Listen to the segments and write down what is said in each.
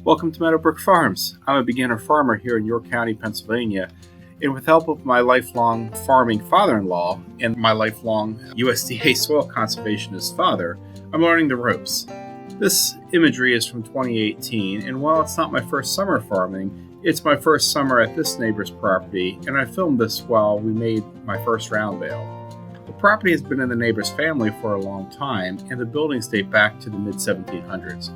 Welcome to Meadowbrook Farms. I'm a beginner farmer here in York County, Pennsylvania, and with help of my lifelong farming father-in-law and my lifelong USDA soil conservationist father, I'm learning the ropes. This imagery is from 2018, and while it's not my first summer farming, it's my first summer at this neighbor's property, and I filmed this while we made my first round bale. The property has been in the neighbor's family for a long time, and the buildings date back to the mid-1700s.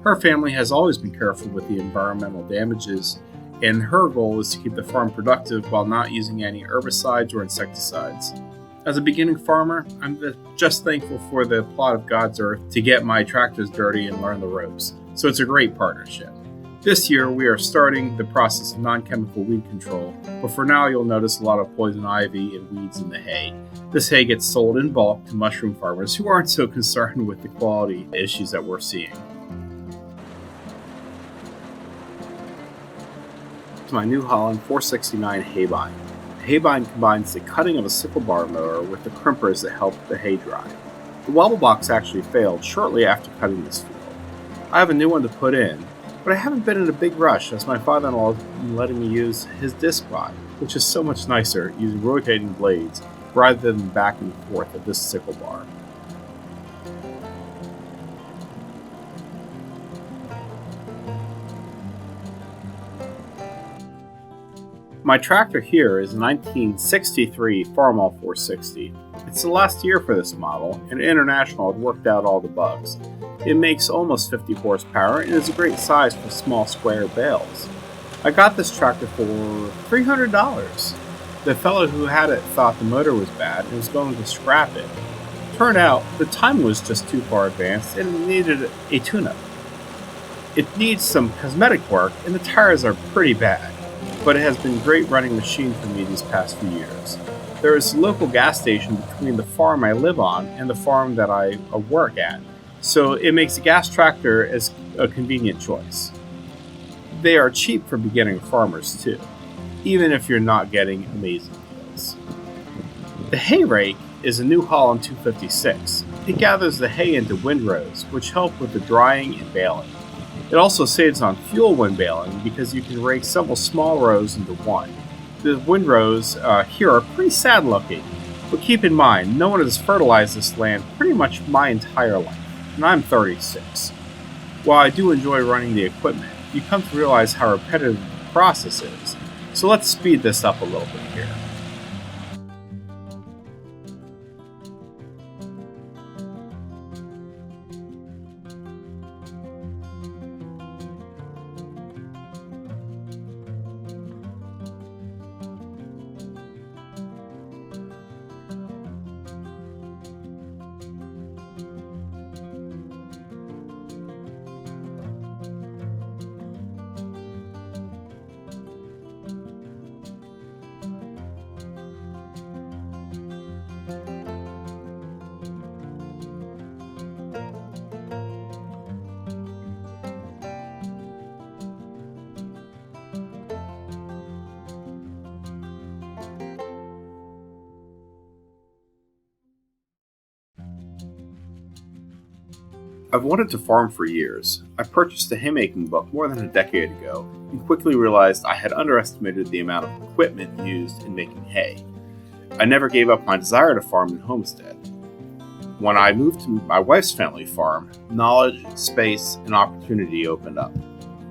Her family has always been careful with the environmental damages, and her goal is to keep the farm productive while not using any herbicides or insecticides. As a beginning farmer, I'm just thankful for the plot of God's earth to get my tractors dirty and learn the ropes, so it's a great partnership. This year, we are starting the process of non-chemical weed control, but for now you'll notice a lot of poison ivy and weeds in the hay. This hay gets sold in bulk to mushroom farmers who aren't so concerned with the quality issues that we're seeing. My New Holland 469 haybine. The haybine combines the cutting of a sickle bar mower with the crimpers that help the hay dry. The wobble box actually failed shortly after cutting this field. I have a new one to put in, but I haven't been in a big rush as my father-in-law has been letting me use his disc rod, which is so much nicer using rotating blades rather than back and forth of this sickle bar. My tractor here is a 1963 Farmall 460. It's the last year for this model, and International had worked out all the bugs. It makes almost 50 horsepower and is a great size for small square bales. I got this tractor for $300. The fellow who had it thought the motor was bad and was going to scrap it. Turned out the time was just too far advanced and it needed a tune-up. It needs some cosmetic work and the tires are pretty bad, but it has been a great running machine for me these past few years. There is a local gas station between the farm I live on and the farm that I work at, so it makes a gas tractor as a convenient choice. They are cheap for beginning farmers too, even if you're not getting amazing deals. The hay rake is a New Holland 256. It gathers the hay into windrows, which help with the drying and baling. It also saves on fuel when baling because you can rake several small rows into one. The windrows here are pretty sad looking, but keep in mind, no one has fertilized this land pretty much my entire life, and I'm 36. While I do enjoy running the equipment, you come to realize how repetitive the process is, so let's speed this up a little bit here. I've wanted to farm for years. I purchased a haymaking book more than a decade ago and quickly realized I had underestimated the amount of equipment used in making hay. I never gave up my desire to farm and homestead. When I moved to my wife's family farm, knowledge, space, and opportunity opened up.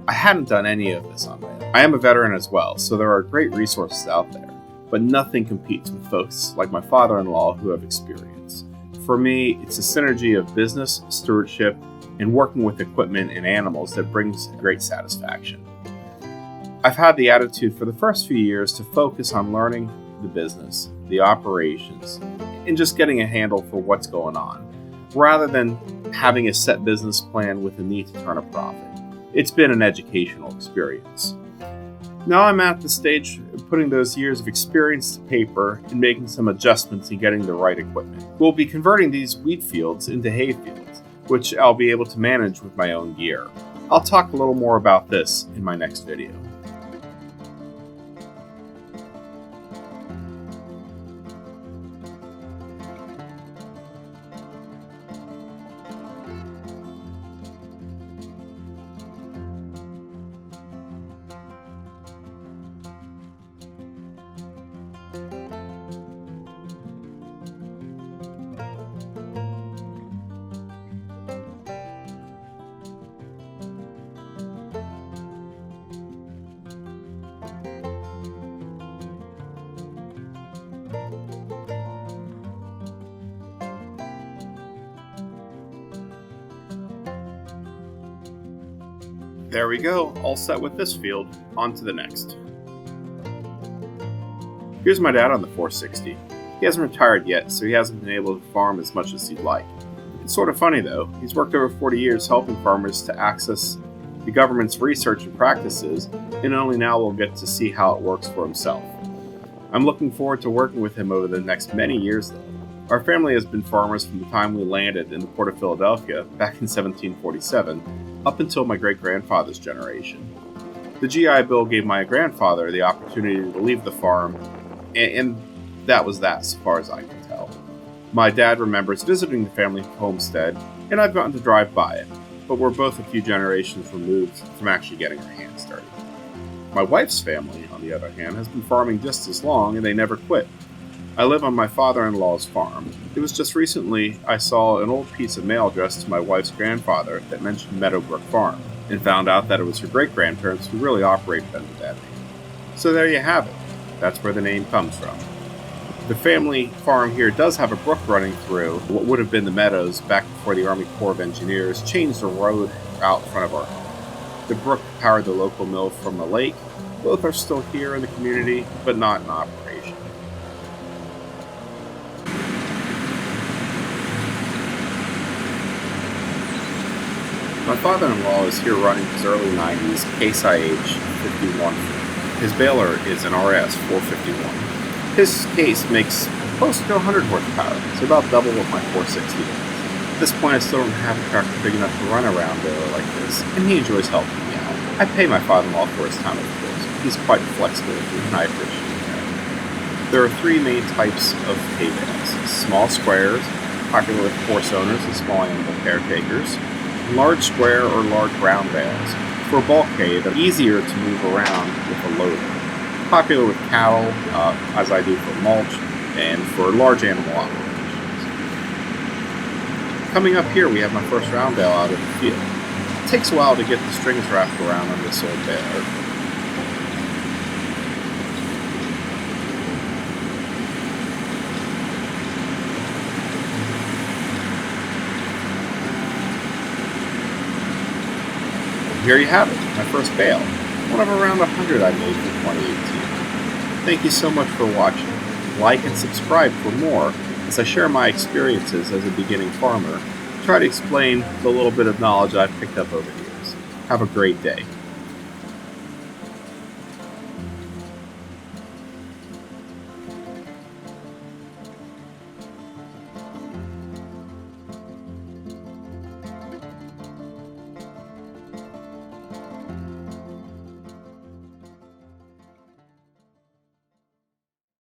I hadn't done any of this on my own. I am a veteran as well, so there are great resources out there, but nothing competes with folks like my father-in-law who have experience. For me, it's a synergy of business, stewardship, and working with equipment and animals that brings great satisfaction. I've had the attitude for the first few years to focus on learning the business, the operations, and just getting a handle for what's going on, rather than having a set business plan with a need to turn a profit. It's been an educational experience. Now I'm at the stage of putting those years of experience to paper and making some adjustments and getting the right equipment. We'll be converting these wheat fields into hay fields, which I'll be able to manage with my own gear. I'll talk a little more about this in my next video. There we go, all set with this field. On to the next. Here's my dad on the 460. He hasn't retired yet, so he hasn't been able to farm as much as he'd like. It's sort of funny though, he's worked over 40 years helping farmers to access the government's research and practices, and only now will get to see how it works for himself. I'm looking forward to working with him over the next many years though. Our family has been farmers from the time we landed in the port of Philadelphia back in 1747 up until my great-grandfather's generation. The GI Bill gave my grandfather the opportunity to leave the farm, and that was that as far as I can tell. My dad remembers visiting the family homestead, and I've gotten to drive by it, but we're both a few generations removed from actually getting our hands dirty. My wife's family, on the other hand, has been farming just as long, and they never quit. I live on my father-in-law's farm. It was just recently I saw an old piece of mail addressed to my wife's grandfather that mentioned Meadowbrook Farm, and found out that it was her great-grandparents who really operated under that name. So there you have it. That's where the name comes from. The family farm here does have a brook running through what would have been the meadows back before the Army Corps of Engineers changed the road out in front of our home. The brook powered the local mill from the lake. Both are still here in the community, but not in operation. My father-in-law is here running his early 90s CaseIH 51. His baler is an RS 451. His case makes close to 100 horsepower, so about double what my 460 is. At this point I still don't have a tractor big enough to run around baler like this, and he enjoys helping me out. I pay my father-in-law for his time, of course. He's quite flexible with me, and I appreciate that. There are three main types of hay bales: small squares, popular with horse owners and small animal caretakers; large square or large round bales for bulk hay that are easier to move around with a loader, popular with cattle, as I do for mulch, and for large animal operations. Coming up here, we have my first round bale out of the field. It takes a while to get the strings wrapped around on this old baler. Here you have it, my first bale, one of around 100 I made for 2018. Thank you so much for watching. Like and subscribe for more as I share my experiences as a beginning farmer, try to explain the little bit of knowledge I've picked up over the years. Have a great day.